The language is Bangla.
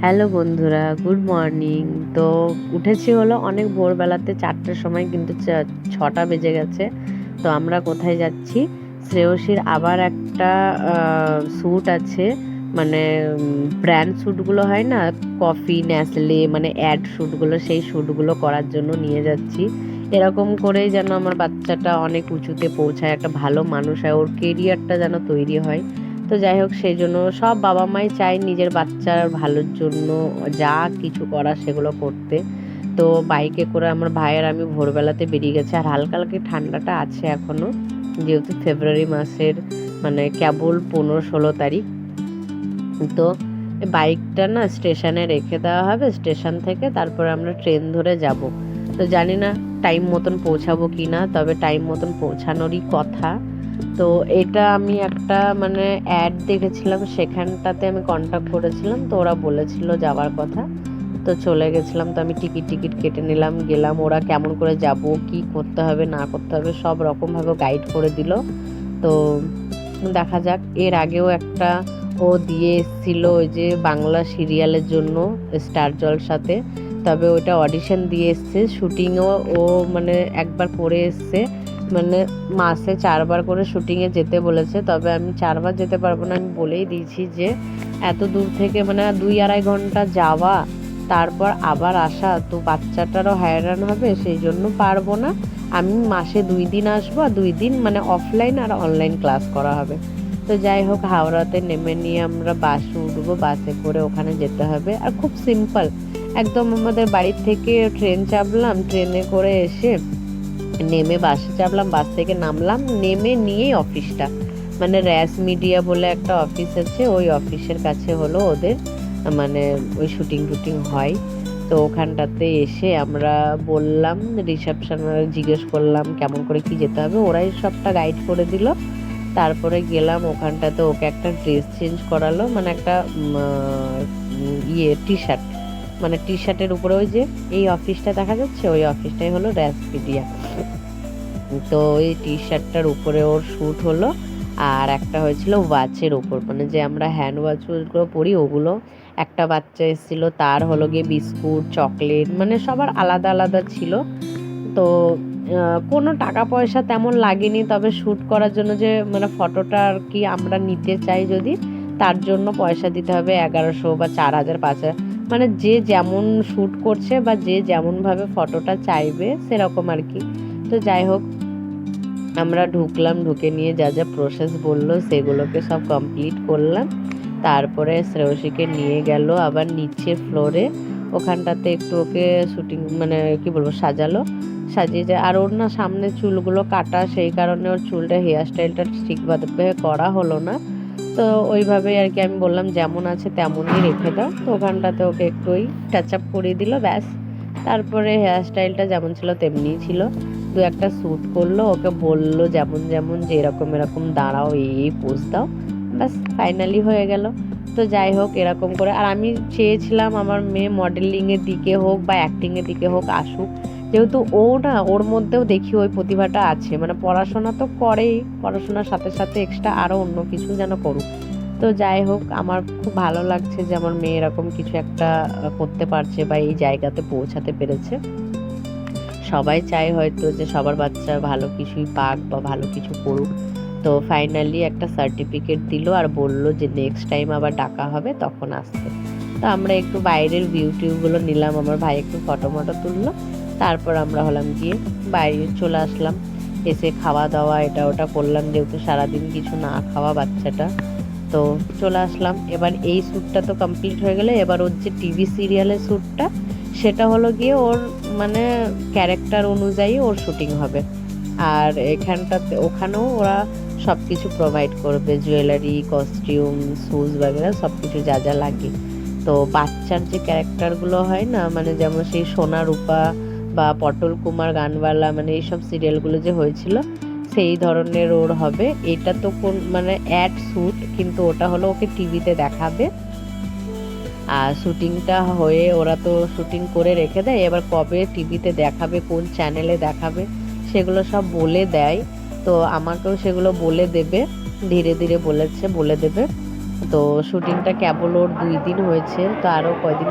হ্যালো বন্ধুরা, গুড মর্নিং। তো উঠেছি হলো অনেক ভোরবেলাতে 4টের সময়, কিন্তু 6টা বেজে গেছে। তো আমরা কোথায় যাচ্ছি? শ্রেয়সীর আবার একটা শ্যুট আছে, মানে ব্র্যান্ড শ্যুটগুলো হয় না, কফি নেসলে, মানে অ্যাড শ্যুটগুলো, সেই শ্যুটগুলো করার জন্য নিয়ে যাচ্ছি। এরকম করেই যেন আমার বাচ্চাটা অনেক উঁচুতে পৌঁছায়, একটা ভালো মানুষ হয়, ওর কেরিয়ারটা যেন তৈরি হয়। তো যাই হোক, সেই জন্য সব বাবা মাই চায় নিজের বাচ্চার ভালোর জন্য যা কিছু করার সেগুলো করতে। তো বাইকে করে আমার ভাইয়ের আমি ভোরবেলাতে বেরিয়ে গেছি, আর হালকা হালকা ঠান্ডাটা আছে এখনও, যেহেতু ফেব্রুয়ারি মাসের মানে কেবল 15-16 তারিখ। তো বাইকটা না স্টেশনে রেখে দেওয়া হবে, স্টেশন থেকে তারপরে আমরা ট্রেন ধরে যাব। তো জানি না টাইম মতন পৌঁছাবো কি না, তবে টাইম মতন পৌঁছানোরই কথা। তো এটা আমি একটা মানে অ্যাড দেখেছিলাম, সেখানটাতে আমি কন্ট্যাক্ট করেছিলাম, তো ওরা বলেছিল যাওয়ার কথা। তো চলে গেছিলাম, তো আমি টিকিট কেটে নিলাম, গেলাম। ওরা কেমন করে যাব, কি করতে হবে না করতে হবে সব রকমভাবে গাইড করে দিল। তো দেখা যাক। এর আগেও একটা ও দিয়ে এসেছিল ওই যে বাংলা সিরিয়ালের জন্য, স্টার জলসাতে। তবে ওটা অডিশন দিয়ে এসছে, শুটিংও ও মানে একবার করে এসছে। মানে মাসে 4বার করে শুটিংয়ে যেতে বলেছে, তবে আমি 4বার যেতে পারবো না। আমি বলেই দিয়েছি যে এত দূর থেকে মানে 2-2.5 ঘন্টা যাওয়া, তারপর আবার আসা, তো বাচ্চাটারও হয়রান হবে, সেই জন্য পারবো না। আমি মাসে 2 দিন আসবো, আর 2 দিন মানে অফলাইন আর অনলাইন ক্লাস করা হবে। তো যাই হোক, হাওড়াতে নেমে নিয়ে আমরা বাসে উঠবো, বাসে করে ওখানে যেতে হবে। আর খুব সিম্পল, একদম আমাদের বাড়ির থেকে ট্রেন চাপলাম, ট্রেনে করে এসে নেমে বাসে চাপলাম, বাস থেকে নামলাম, নেমে নিয়েই অফিসটা, মানে র্যাস মিডিয়া বলে একটা অফিস আছে, ওই অফিসের কাছে হলো ওদের মানে ওই শুটিং টুটিং হয়। তো ওখানটাতে এসে আমরা বললাম, রিসেপশন জিজ্ঞেস করলাম কেমন করে কি যেতে হবে, ওরাই সবটা গাইড করে দিল। তারপরে গেলাম ওখানটাতে, ওকে একটা ড্রেস চেঞ্জ করালো, মানে একটা টি শার্ট, মানে টি শার্টের উপরে ওই যে এই অফিসটা দেখা যাচ্ছে, ওই অফিসটাই হলো র্যাসপিডিয়া। তো ওই টি শার্টটার উপরে ওর শ্যুট হলো, আর একটা হয়েছিল ওয়াচের উপর, মানে যে আমরা হ্যান্ড ওয়াচগুলো পরি ওগুলো। একটা বাচ্চা এসেছিলো, তার হলো গিয়ে বিস্কুট চকলেট, মানে সবার আলাদা আলাদা ছিল। তো কোনো টাকা পয়সা তেমন লাগেনি, তবে শ্যুট করার জন্য যে মানে ফটোটা আর কি আমরা নিতে চাই যদি, তার জন্য পয়সা দিতে হবে 1100 বা 4000 5000, মানে যে যেমন শ্যুট করছে বা যে যেমনভাবে ফটোটা চাইবে সেরকম আর কি। তো যাই হোক, আমরা ঢুকলাম, ঢুকে নিয়ে যা যা প্রসেস বললো সেগুলোকে সব কমপ্লিট করলাম। তারপরে শ্রেয়সীকে নিয়ে গেল আবার নিচের ফ্লোরে, ওখানটাতে একটু ওকে শুটিং মানে কি বলবো সাজালো, সাজিয়ে যায়। আর ওর না সামনে চুলগুলো কাটা, সেই কারণে ওর চুলটা হেয়ার স্টাইলটা ঠিকভাবে করা হলো না। তো ওইভাবেই আর কি আমি বললাম যেমন আছে তেমনই রেখে দাও। তো ওখানটাতে ওকে একটু ওই টাচ আপ করিয়ে দিল, ব্যাস। তারপরে হেয়ার স্টাইলটা যেমন ছিল তেমনিই ছিল। দু একটা শ্যুট করলো, ওকে বললো যেমন যেমন যে এরকম এরকম দাঁড়াও, এই পোজ দাও, ব্যাস ফাইনালি হয়ে গেল। তো যাই হোক, এরকম করে। আর আমি চেয়েছিলাম আমার মেয়ে মডেলিংয়ের দিকে হোক বা অ্যাক্টিংয়ের দিকে হোক আসুক, যেহেতু ও না, ওর মধ্যেও দেখি ওই প্রতিভাটা আছে, মানে পড়াশোনা তো করেই, পড়াশোনার সাথে সাথে এক্সট্রা আরও অন্য কিছু যেন করুক। তো যাই হোক, আমার খুব ভালো লাগছে যে আমার মেয়ে এরকম কিছু একটা করতে পারছে বা এই জায়গাতে পৌঁছাতে পেরেছে। সবাই চায় হয়তো যে সবার বাচ্চা ভালো কিছুই পাক বা ভালো কিছু করুক। তো ফাইনালি একটা সার্টিফিকেট দিল, আর বলল যে নেক্সট টাইম আবার ডাকা হবে তখন আসতে। তো আমরা একটু বাইরের ভিউ টিউগুলো নিলাম, আমার ভাই একটু ফটো মটো তুললো। তারপর আমরা হলাম গিয়ে বাইরে চলে আসলাম, এসে খাওয়া দাওয়া এটা ওটা করলাম, যেহেতু সারাদিন কিছু না খাওয়া বাচ্চাটা। তো চলে আসলাম। এবার এই শ্যুটটা তো কমপ্লিট হয়ে গেলে, এবার ওর যে টিভি সিরিয়ালের শ্যুটটা, সেটা হলো গিয়ে ওর মানে ক্যারেক্টার অনুযায়ী ওর শুটিং হবে। আর এখানটাতে ওখানেও ওরা সব কিছু প্রোভাইড করবে, জুয়েলারি, কস্টিউম, শ্যুজ বাগেরা সব কিছু যা যা লাগে। তো বাচ্চার যে ক্যারেক্টারগুলো হয় না, মানে যেমন সেই সোনা রূপা বা পটল কুমার গানওয়ালা, মানে এইসব সিরিয়ালগুলো যে হয়েছিল সেই ধরনের ওর হবে। এটা তো কোন মানে অ্যাড শ্যুট, কিন্তু ওটা হলো ওকে টিভিতে দেখাবে। আর শুটিংটা হয়ে ওরা তো শুটিং করে রেখে দেয়, এবার কবে টিভিতে দেখাবে, কোন চ্যানেলে দেখাবে, সেগুলো সব বলে দেয়। তো আমাকেও সেগুলো বলে দেবে, ধীরে ধীরে বলেছে বলে দেবে। তো শুটিংটা কেবল ওর 2 দিন হয়েছে, তো আরও কয়দিন